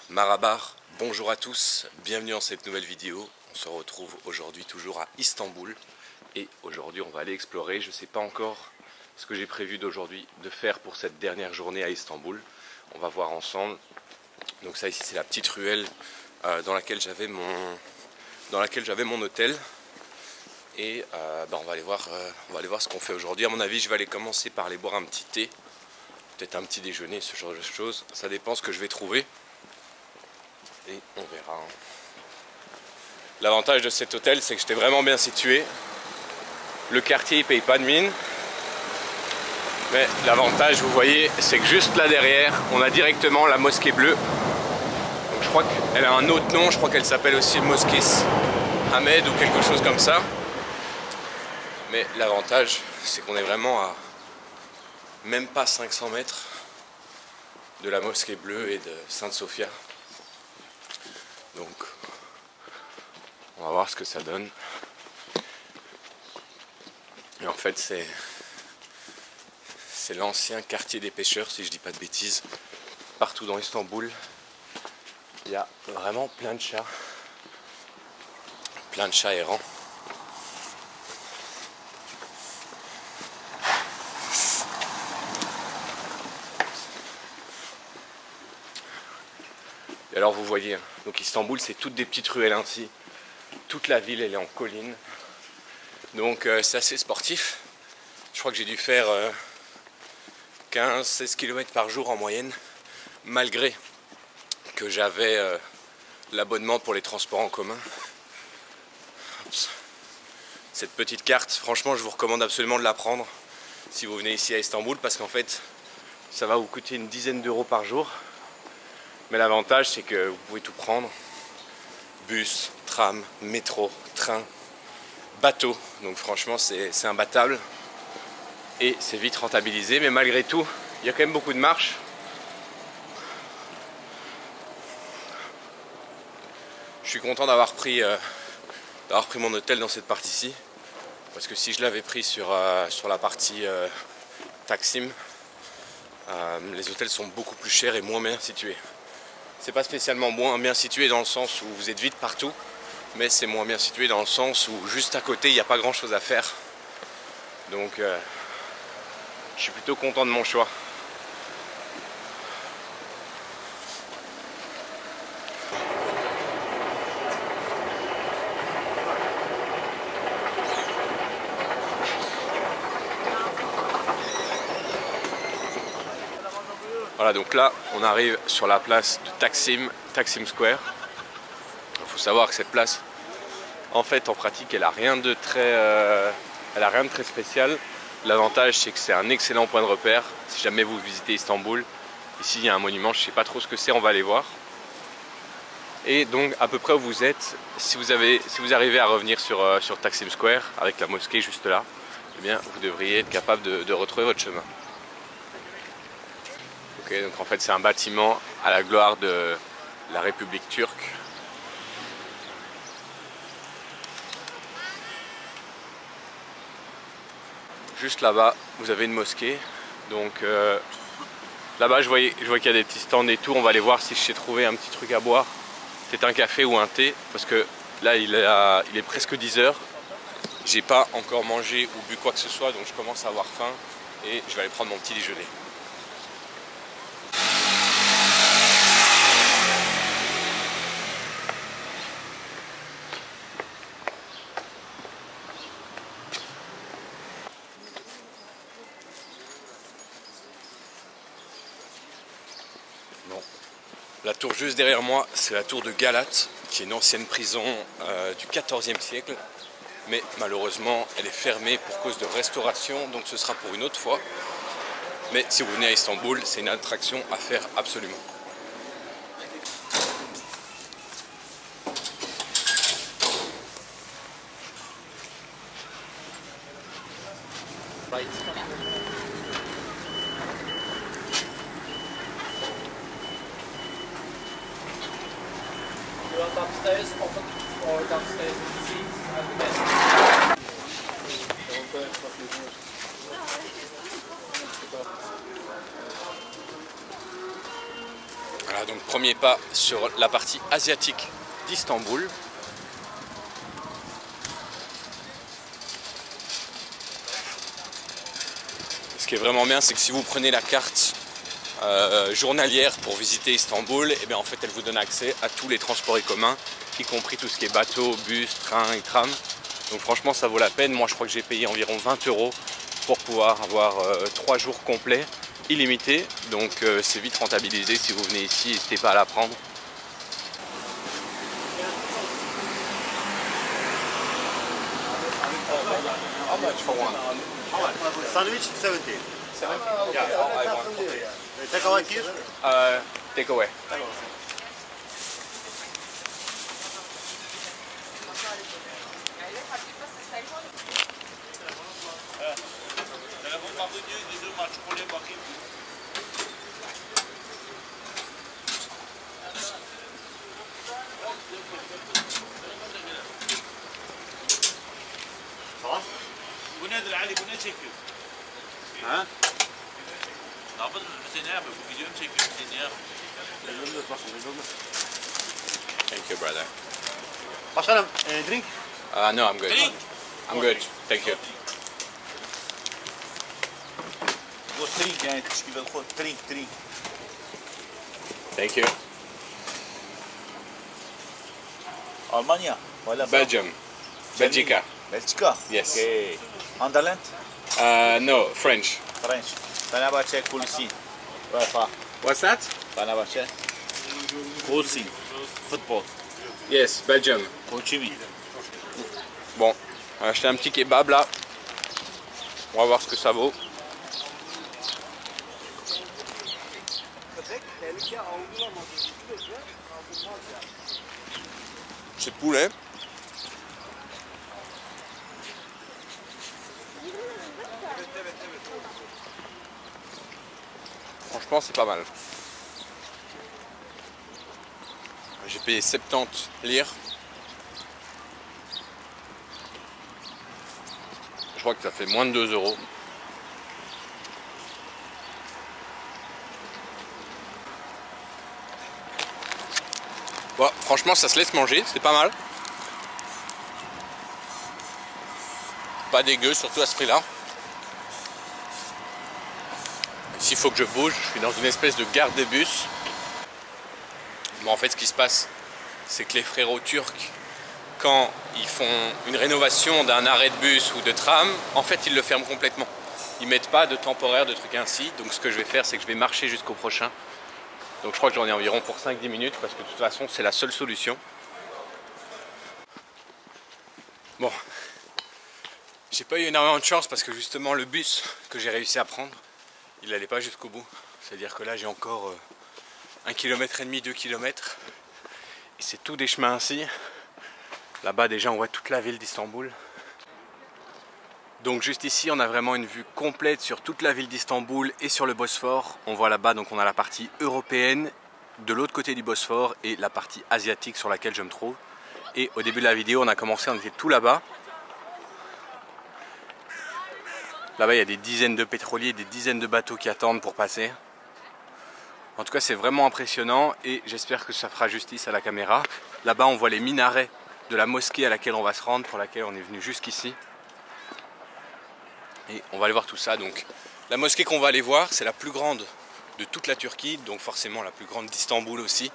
Marabar, bonjour à tous, bienvenue dans cette nouvelle vidéo. On se retrouve aujourd'hui toujours à Istanbul et aujourd'hui on va aller explorer. Je ne sais pas encore ce que j'ai prévu d'aujourd'hui de faire pour cette dernière journée à Istanbul. On va voir ensemble. Donc ça ici c'est la petite ruelle dans laquelle j'avais mon hôtel. Et on va aller voir ce qu'on fait aujourd'hui. À mon avis, je vais aller commencer par aller boire un petit thé, peut-être un petit déjeuner, ce genre de choses. Ça dépend ce que je vais trouver. Et on verra. L'avantage de cet hôtel, c'est que j'étais vraiment bien situé. Le quartier, il paye pas de mine. Mais l'avantage, vous voyez, c'est que juste là derrière, on a directement la mosquée bleue. Donc je crois qu'elle a un autre nom, je crois qu'elle s'appelle aussi Mosquée Ahmed ou quelque chose comme ça. Mais l'avantage, c'est qu'on est vraiment à même pas 500 mètres de la mosquée bleue et de Sainte-Sophia. Donc, on va voir ce que ça donne. Et en fait, c'est l'ancien quartier des pêcheurs, si je dis pas de bêtises. Partout dans Istanbul, il y a vraiment plein de chats errants. Et alors vous voyez, donc Istanbul c'est toutes des petites ruelles ainsi. Toute la ville elle est en colline. Donc c'est assez sportif. Je crois que j'ai dû faire 15-16 km par jour en moyenne. Malgré que j'avais l'abonnement pour les transports en commun. Cette petite carte, franchement je vous recommande absolument de la prendre si vous venez ici à Istanbul. Parce qu'en fait ça va vous coûter une dizaine d'euros par jour. Mais l'avantage c'est que vous pouvez tout prendre. Bus, tram, métro, train, bateau. Donc franchement c'est imbattable. Et c'est vite rentabilisé. Mais malgré tout, il y a quand même beaucoup de marches. Je suis content d'avoir pris mon hôtel dans cette partie-ci. Parce que si je l'avais pris sur la partie Taksim, les hôtels sont beaucoup plus chers et moins bien situés. C'est pas spécialement moins bien situé dans le sens où vous êtes vite partout, mais c'est moins bien situé dans le sens où juste à côté il n'y a pas grand chose à faire. Donc je suis plutôt content de mon choix. Voilà, donc là on arrive sur la place de Taksim Square. Il faut savoir que cette place, en fait en pratique elle a rien de très spécial. L'avantage c'est que c'est un excellent point de repère si jamais vous visitez Istanbul. Ici il y a un monument, je ne sais pas trop ce que c'est, on va aller voir. Et donc à peu près où vous êtes, si vous arrivez à revenir sur Taksim Square avec la mosquée juste là, eh bien vous devriez être capable de retrouver votre chemin. Okay, donc en fait c'est un bâtiment à la gloire de la République turque. Juste là-bas vous avez une mosquée. Donc là-bas je vois qu'il y a des petits stands et tout. On va aller voir si je sais trouver un petit truc à boire. Peut-être un café ou un thé. Parce que là il est presque 10 h. J'ai pas encore mangé ou bu quoi que ce soit. Donc je commence à avoir faim. Et je vais aller prendre mon petit déjeuner. La tour juste derrière moi, c'est la tour de Galate, qui est une ancienne prison du XIVe siècle. Mais malheureusement, elle est fermée pour cause de restauration, donc ce sera pour une autre fois. Mais si vous venez à Istanbul, c'est une attraction à faire absolument. You want upstairs open or downstairs with the seats and the desk? Voilà, donc premier pas sur la partie asiatique d'Istanbul. Ce qui est vraiment bien, c'est que si vous prenez la carte journalière pour visiter Istanbul, et bien en fait elle vous donne accès à tous les transports en commun, y compris tout ce qui est bateau, bus, train et tram. Donc franchement ça vaut la peine. Moi je crois que j'ai payé environ 20 € pour pouvoir avoir 3 jours complets, illimité. Donc c'est vite rentabilisé. Si vous venez ici, n'hésitez pas à la prendre. Sandwich 70. Take away here. Take away. Bu nedir Ali? Bu ne çekiyor? Ha? Ne yapıyorsun? Sen ne yapıyorsun? Bu videomu çekiyorsun. Sen ne yapıyorsun? Thank you, brother. Başkanım, drink. No, I'm good. Drink. I'm good. Thank you. Bu drink yani تشكيل الخوت. Drink. Thank you. Almanya. Valla Belgium. Belgica. Belçika. Yes. Okay. Anderland. No, French. French. Fenerbahçe Kulisi. UEFA. What's that? Fenerbahçe. Kulisi. Football. Yes, Belgium. Koçimi. Bon, on va acheter un petit kebab là. On va voir ce que ça vaut. C'est de poulet. Franchement, c'est pas mal. J'ai payé 70 lire. Je crois que ça fait moins de 2 €. Bon, franchement, ça se laisse manger, c'est pas mal. Pas dégueu, surtout à ce prix-là. Ici, il faut que je bouge. Je suis dans une espèce de gare des bus. Bon, en fait, ce qui se passe, c'est que les frérots turcs, quand ils font une rénovation d'un arrêt de bus ou de tram, en fait, ils le ferment complètement. Ils mettent pas de temporaire, de trucs ainsi. Donc, ce que je vais faire, c'est que je vais marcher jusqu'au prochain. Donc, je crois que j'en ai environ pour 5-10 minutes parce que de toute façon, c'est la seule solution. Bon, j'ai pas eu énormément de chance parce que justement, le bus que j'ai réussi à prendre, il n'allait pas jusqu'au bout. C'est-à-dire que là, j'ai encore 1,5 km, 2 km. Et c'est tout des chemins ainsi. Là-bas, déjà, on voit toute la ville d'Istanbul. Donc juste ici, on a vraiment une vue complète sur toute la ville d'Istanbul et sur le Bosphore. On voit là-bas, donc on a la partie européenne de l'autre côté du Bosphore et la partie asiatique sur laquelle je me trouve. Et au début de la vidéo, on a commencé, on était tout là-bas. Là-bas, il y a des dizaines de pétroliers, des dizaines de bateaux qui attendent pour passer. En tout cas, c'est vraiment impressionnant et j'espère que ça fera justice à la caméra. Là-bas, on voit les minarets de la mosquée à laquelle on va se rendre, pour laquelle on est venu jusqu'ici. Et on va aller voir tout ça. Donc, la mosquée qu'on va aller voir, c'est la plus grande de toute la Turquie, donc forcément la plus grande d'Istanbul aussi.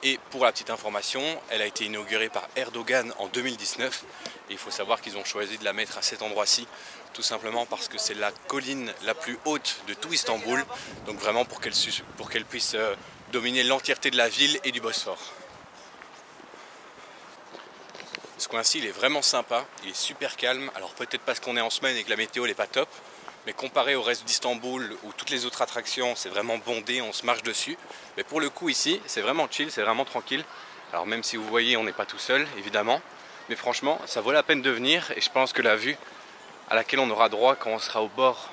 Et pour la petite information, elle a été inaugurée par Erdogan en 2019. Et il faut savoir qu'ils ont choisi de la mettre à cet endroit-ci, tout simplement parce que c'est la colline la plus haute de tout Istanbul. Donc vraiment pour qu'elle puisse dominer l'entièreté de la ville et du Bosphore. Ce coin-ci, il est vraiment sympa, il est super calme. Alors peut-être parce qu'on est en semaine et que la météo n'est pas top, mais comparé au reste d'Istanbul où toutes les autres attractions, c'est vraiment bondé, on se marche dessus. Mais pour le coup ici, c'est vraiment chill, c'est vraiment tranquille. Alors même si vous voyez, on n'est pas tout seul, évidemment. Mais franchement, ça vaut la peine de venir et je pense que la vue à laquelle on aura droit quand on sera au bord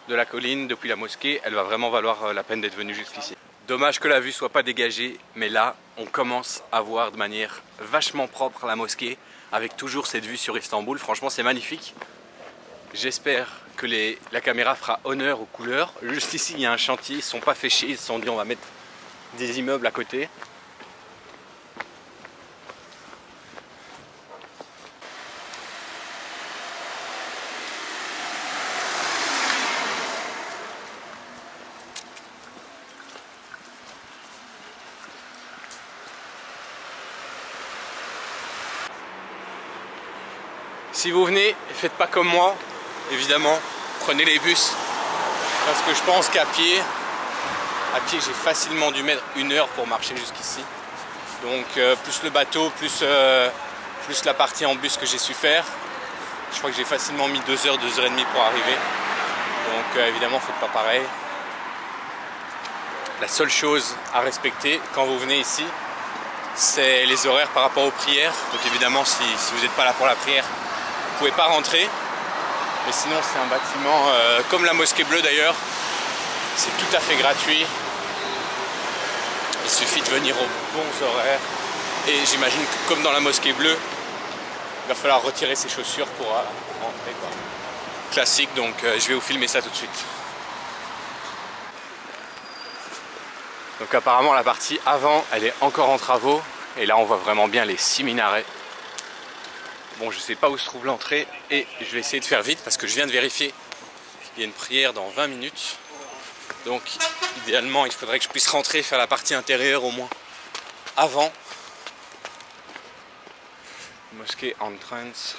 de la colline, depuis la mosquée, elle va vraiment valoir la peine d'être venu jusqu'ici. Dommage que la vue soit pas dégagée, mais là, on commence à voir de manière vachement propre la mosquée, avec toujours cette vue sur Istanbul. Franchement, c'est magnifique. J'espère que la caméra fera honneur aux couleurs. Juste ici, il y a un chantier, ils ne sont pas fait chier, ils se sont dit on va mettre des immeubles à côté. Si vous venez, faites pas comme moi, évidemment, prenez les bus. Parce que je pense qu'à pied, j'ai facilement dû mettre 1 heure pour marcher jusqu'ici. Donc plus le bateau, plus la partie en bus que j'ai su faire. Je crois que j'ai facilement mis 2 heures, 2 heures et demie pour arriver. Donc évidemment, faites pas pareil. La seule chose à respecter quand vous venez ici, c'est les horaires par rapport aux prières. Donc évidemment, si vous n'êtes pas là pour la prière, vous ne pouvez pas rentrer. Mais sinon, c'est un bâtiment comme la mosquée bleue d'ailleurs. C'est tout à fait gratuit. Il suffit de venir aux bons horaires. Et j'imagine que comme dans la mosquée bleue, il va falloir retirer ses chaussures pour rentrer, quoi. Classique, donc je vais vous filmer ça tout de suite. Donc apparemment la partie avant, elle est encore en travaux. Et là, on voit vraiment bien les 6 minarets. Bon, je sais pas où se trouve l'entrée et je vais essayer de faire vite parce que je viens de vérifier. Il y a une prière dans 20 minutes. Donc, idéalement, il faudrait que je puisse rentrer et faire la partie intérieure au moins avant. Mosquée entrance.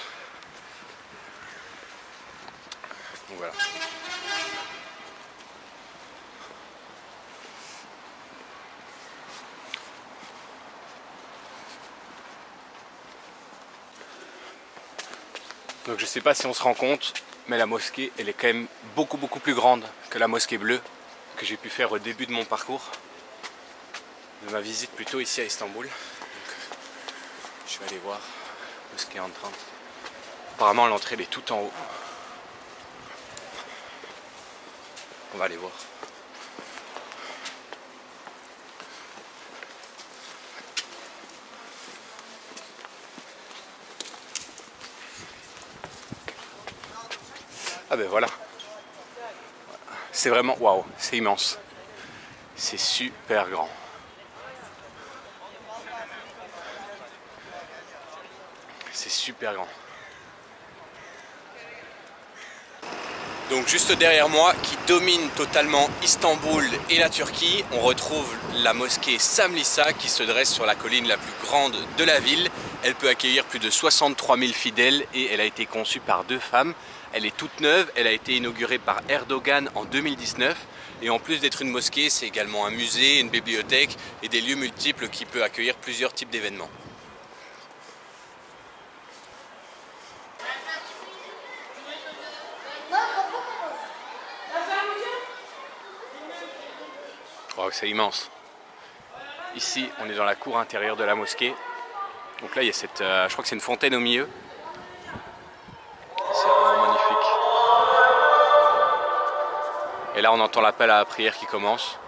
Donc voilà. Donc je sais pas si on se rend compte, mais la mosquée elle est quand même beaucoup plus grande que la mosquée bleue que j'ai pu faire au début de mon parcours, de ma visite plutôt ici à Istanbul. Donc, je vais aller voir mosquée entrance. Apparemment l'entrée elle est tout en haut. On va aller voir. Ah ben voilà, c'est vraiment, waouh, c'est immense, c'est super grand. C'est super grand. Donc juste derrière moi, qui domine totalement Istanbul et la Turquie, on retrouve la mosquée Samlisa qui se dresse sur la colline la plus grande de la ville. Elle peut accueillir plus de 63 000 fidèles et elle a été conçue par 2 femmes. Elle est toute neuve, elle a été inaugurée par Erdogan en 2019 et en plus d'être une mosquée, c'est également un musée, une bibliothèque et des lieux multiples qui peuvent accueillir plusieurs types d'événements. Oh, c'est immense. Ici, on est dans la cour intérieure de la mosquée. Donc là, il y a cette, je crois que c'est une fontaine au milieu. C'est vraiment magnifique. Et là, on entend l'appel à la prière qui commence.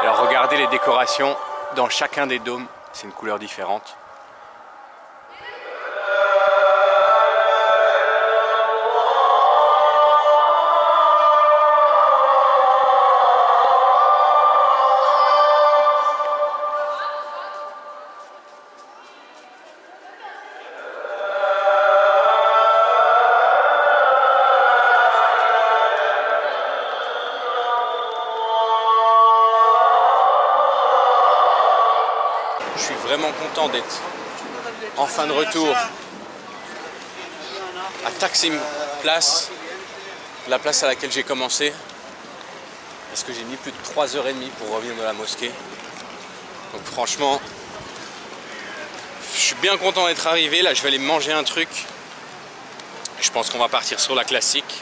Alors regardez les décorations dans chacun des dômes, c'est une couleur différente. Je suis vraiment content d'être enfin de retour à Taksim Place, la place à laquelle j'ai commencé, parce que j'ai mis plus de 3h30 pour revenir de la mosquée. Donc franchement, je suis bien content d'être arrivé. Là, je vais aller manger un truc. Je pense qu'on va partir sur la classique,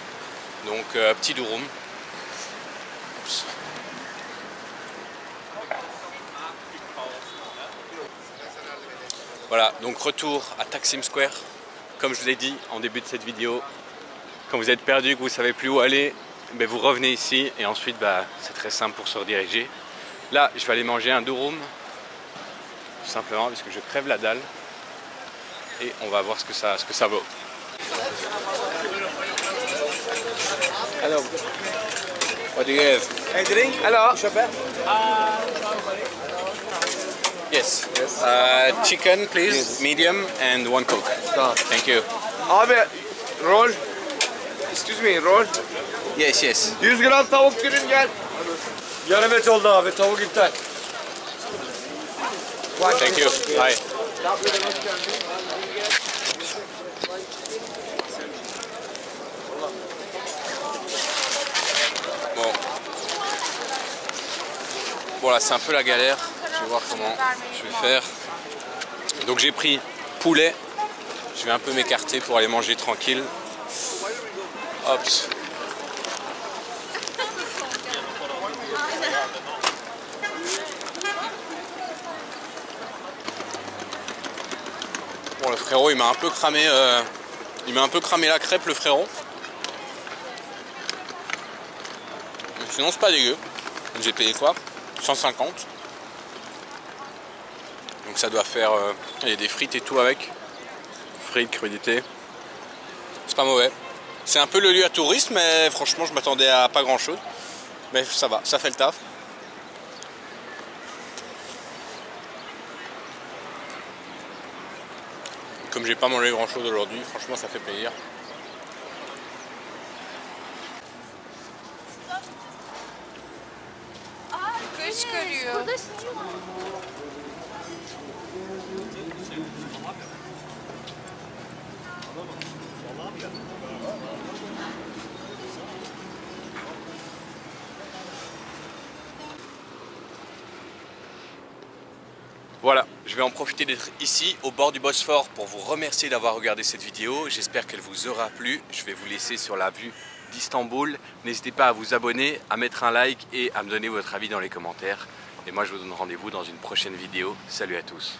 donc petit durum. Voilà, donc retour à Taksim Square. Comme je vous l'ai dit en début de cette vidéo, quand vous êtes perdu, que vous ne savez plus où aller, ben vous revenez ici et ensuite c'est très simple pour se rediriger. Là, je vais aller manger un durum. tout simplement parce que je crève la dalle et on va voir ce que ça vaut. Alors, what do you have? A drink? Alors, Chopin? yes. Chicken, please, medium, and one Coke. Thank you. Abi, roll. Excuse me, roll. Yes, yes. 100 gram tavuk dürüm gel. Yarım et oldu abi, tavuk iptal. Thank you. Bye. Bon là c'est un peu la galère. Je vais voir comment je vais faire. Donc j'ai pris poulet. Je vais un peu m'écarter pour aller manger tranquille. Hop. Bon le frérot il m'a un peu cramé la crêpe le frérot. Mais sinon c'est pas dégueu. J'ai payé quoi? 150. Donc ça doit faire... il y a des frites et tout avec. Frites, crudités. C'est pas mauvais. C'est un peu le lieu à tourisme, mais franchement je m'attendais à pas grand chose. Mais ça va, ça fait le taf. Comme j'ai pas mangé grand chose aujourd'hui, franchement ça fait plaisir. Kış görüyor. Voilà, je vais en profiter d'être ici au bord du Bosphore pour vous remercier d'avoir regardé cette vidéo. J'espère qu'elle vous aura plu. Je vais vous laisser sur la vue d'Istanbul. N'hésitez pas à vous abonner, à mettre un like et à me donner votre avis dans les commentaires. Et moi je vous donne rendez-vous dans une prochaine vidéo. Salut à tous.